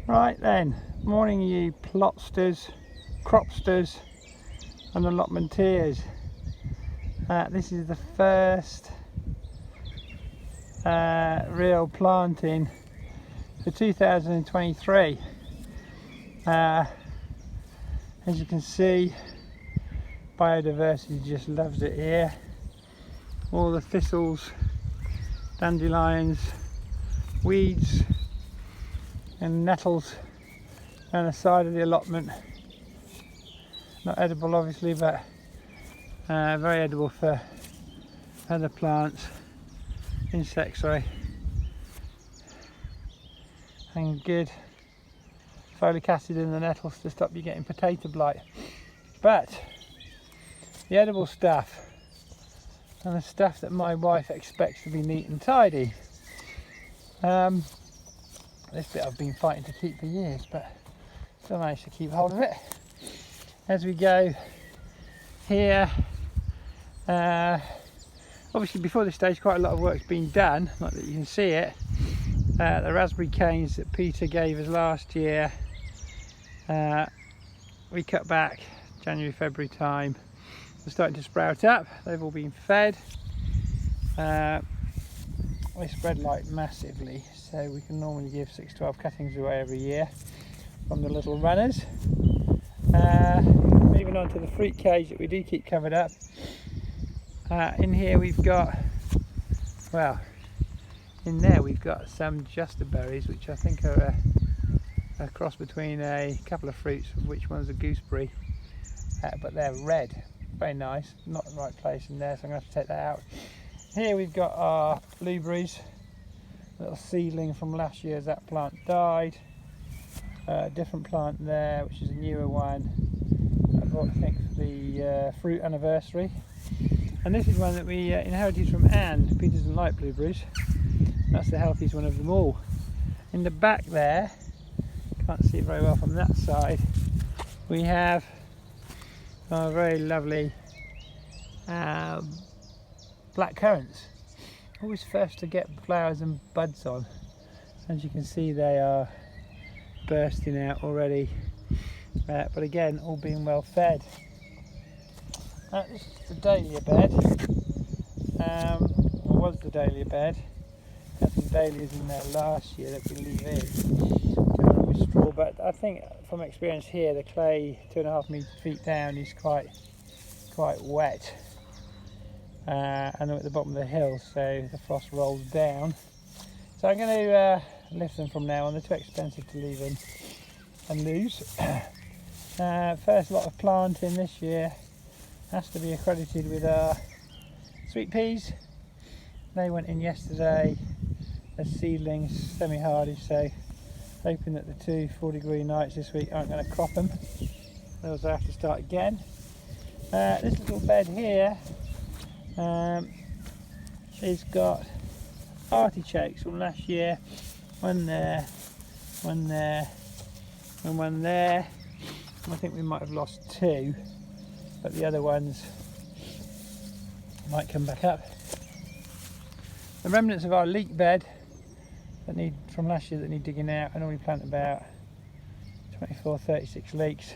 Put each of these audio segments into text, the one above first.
Right then, morning you plotsters, cropsters and allotmenteers. This is the first real planting for 2023. As you can see, biodiversity just loves it here. All the thistles, dandelions, weeds and nettles down the side of the allotment. Not edible obviously, but very edible for other plants, insects sorry, and good folic acid in the nettles to stop you getting potato blight. But the edible stuff and the stuff that my wife expects to be neat and tidy, this bit I've been fighting to keep for years, but still managed to keep hold of it. As we go here, obviously before this stage quite a lot of work's been done, like that you can see it. The raspberry canes that Peter gave us last year, we cut back January, February time. They're starting to sprout up, they've all been fed. They spread like massively, so we can normally give 6-12 cuttings away every year from the little runners. Moving on to the fruit cage that we do keep covered up. In here we've got, well, in there we've got some justerberries, which I think are a cross between a couple of fruits, of which one's a gooseberry, but they're red. Very nice, not the right place in there, so I'm going to have to take that out. Here we've got our blueberries, little seedling from last year as that plant died. Different plant there, which is a newer one. I bought, I think, for the fruit anniversary. And this is one that we inherited from Anne. Peter doesn't like blueberries. That's the healthiest one of them all. In the back there, can't see it very well from that side, we have our very lovely black currants. Always first to get flowers and buds on. As you can see, they are bursting out already, but again, all being well fed. This is the dahlia bed, or was the dahlia bed. Had some dahlias in there last year that we leave in with straw, but I think from experience here the clay 2.5 feet down is quite wet, and they're at the bottom of the hill, so the frost rolls down. So I'm going to lift them from now on. They're too expensive to leave in and lose. First lot of planting this year has to be accredited with our sweet peas. They went in yesterday as seedlings, semi-hardy, so hoping that the 2 4-degree nights this week aren't going to crop them. Those I have to start again. This little bed here has got artichokes from last year. One there, one there, and one there. I think we might have lost 2, but the other ones might come back up. The remnants of our leek bed that need from last year that need digging out. I normally plant about 24-36 leeks,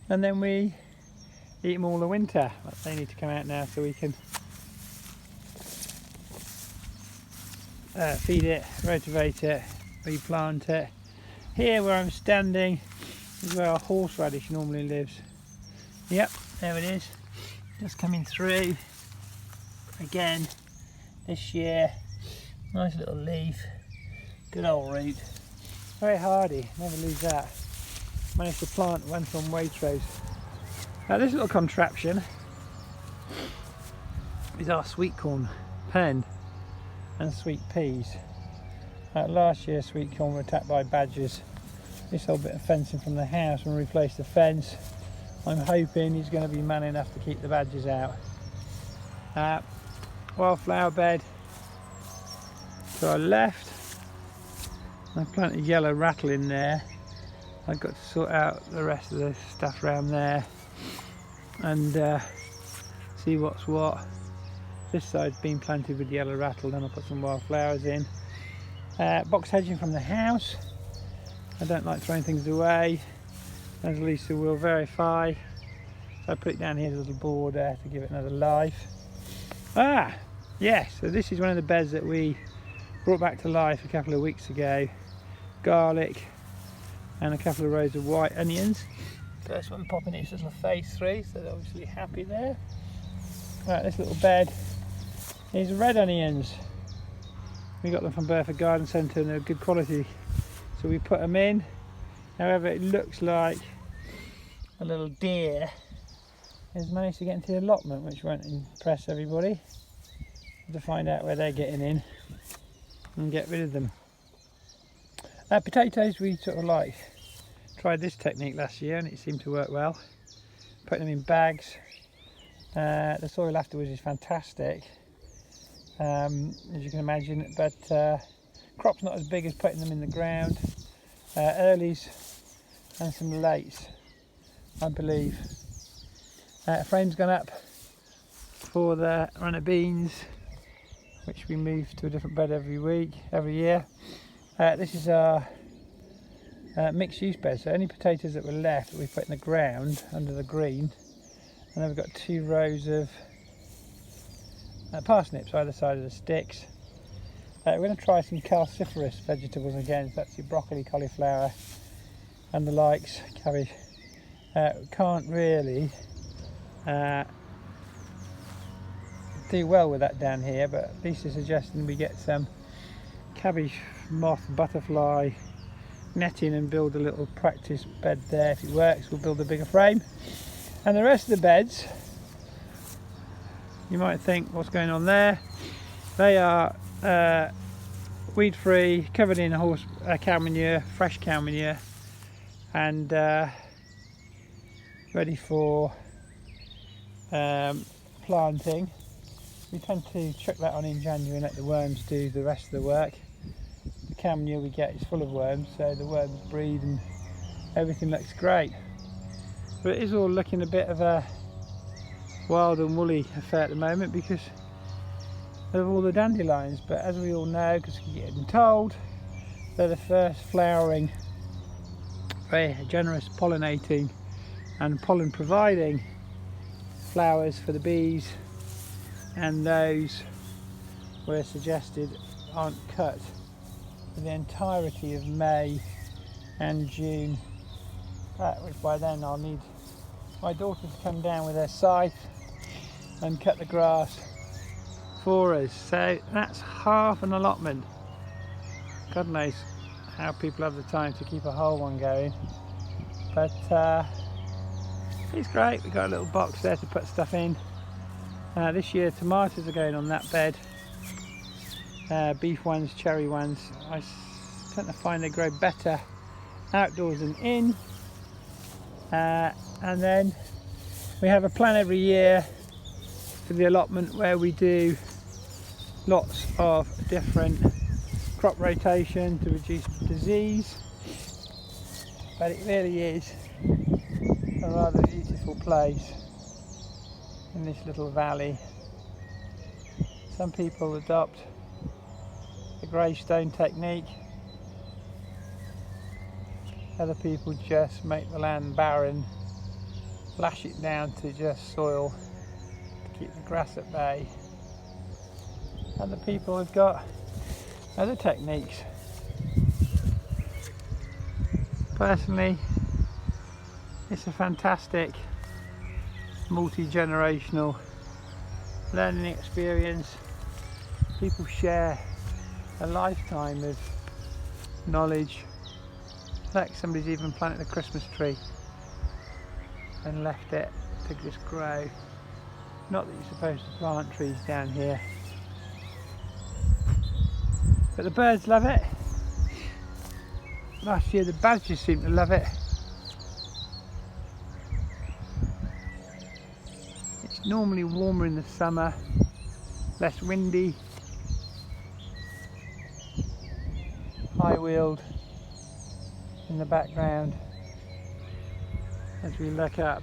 and then we eat them all the winter. They need to come out now so we can feed it, rotivate it, replant it. Here where I'm standing is where our horseradish normally lives. Yep, there it is, just coming through again this year. Nice little leaf, good old root, very hardy, never lose that. Managed to plant one from Waitrose. Now this little contraption is our sweet corn pen and sweet peas. Last year sweet corn were attacked by badgers. This whole bit of fencing from the house and replace the fence. I'm hoping he's going to be man enough to keep the badgers out. Wildflower bed to our left. I planted yellow rattle in there. I've got to sort out the rest of the stuff around there and see what's what. This side's been planted with yellow rattle, then I'll put some wildflowers in. Box hedging from the house. I don't like throwing things away, as Lisa will verify. So I put it down here as a little border to give it another life. Yes, so this is one of the beds that we brought back to life a couple of weeks ago. Garlic and a couple of rows of white onions. First one popping its little face through, so they're obviously happy there. Right, this little bed is red onions. We got them from Burford Garden Centre and they're good quality, so we put them in. However, it looks like a little deer has managed to get into the allotment, which won't impress everybody. To find out where they're getting in and get rid of them. Potatoes, we sort of like tried this technique last year and it seemed to work well. Putting them in bags. The soil afterwards is fantastic, as you can imagine, but crops not as big as putting them in the ground. Earlies and some lates, I believe. Frame's gone up for the runner beans, which we move to a different bed every year. This is our mixed use bed, so any potatoes that were left we put in the ground under the green, and then we've got 2 rows of parsnips either side of the sticks. We're going to try some calciferous vegetables again, so that's your broccoli, cauliflower and the likes, cabbage. Can't really do well with that down here, but Lisa's suggesting we get some cabbage, moth, butterfly netting and build a little practice bed there. If it works, we'll build a bigger frame. And the rest of the beds, you might think, what's going on there? They are weed free, covered in cow manure, fresh cow manure, and ready for planting. We tend to chuck that on in January and let the worms do the rest of the work. The cow manure we get is full of worms, so the worms breed and everything looks great. But it is all looking a bit of a wild and woolly affair at the moment because of all the dandelions. But as we all know, because we're getting told, they're the first flowering, very generous pollinating and pollen providing flowers for the bees, and those were suggested aren't cut for the entirety of May and June, which by then I'll need my daughter to come down with her scythe and cut the grass for us. So that's half an allotment. God knows how people have the time to keep a whole one going, but it's great. We've got a little box there to put stuff in. This year tomatoes are going on that bed, beef ones, cherry ones. I tend to find they grow better outdoors than in. And then we have a plan every year for the allotment where we do lots of different crop rotation to reduce disease, but it really is a rather beautiful place in this little valley. Some people adopt the gravestone technique, other people just make the land barren, lash it down to just soil to keep the grass at bay. Other people have got other techniques. Personally, it's a fantastic multi-generational learning experience. People share a lifetime of knowledge. Like somebody's even planted a Christmas tree and left it to just grow. Not that you're supposed to plant trees down here, but the birds love it. Last year the badgers seemed to love it. It's normally warmer in the summer, less windy, high-wheeled in the background as we look up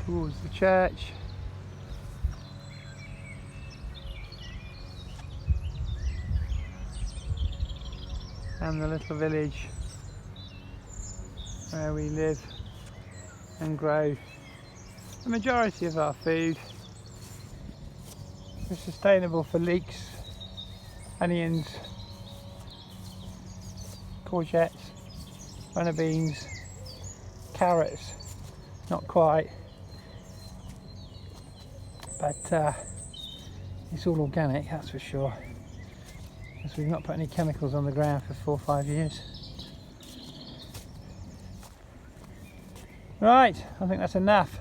towards the church. and the little village where we live and grow the majority of our food. We're sustainable for leeks, onions, courgettes, runner beans, carrots, not quite, but it's all organic, that's for sure, because we've not put any chemicals on the ground for 4 or 5 years. Right, I think that's enough.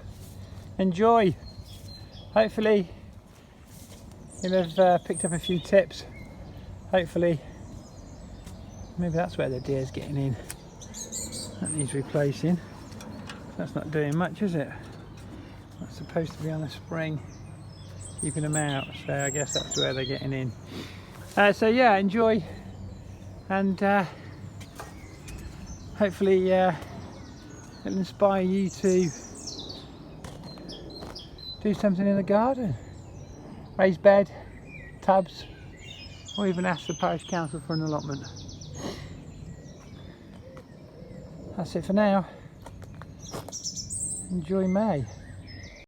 Enjoy. Hopefully you'll have picked up a few tips. Hopefully, maybe that's where the deer's getting in. That needs replacing. That's not doing much, is it? That's supposed to be on the spring, keeping them out, so I guess that's where they're getting in. So yeah, enjoy, and hopefully it'll inspire you to do something in the garden. Raise bed, tubs, or even ask the parish council for an allotment. That's it for now. Enjoy May.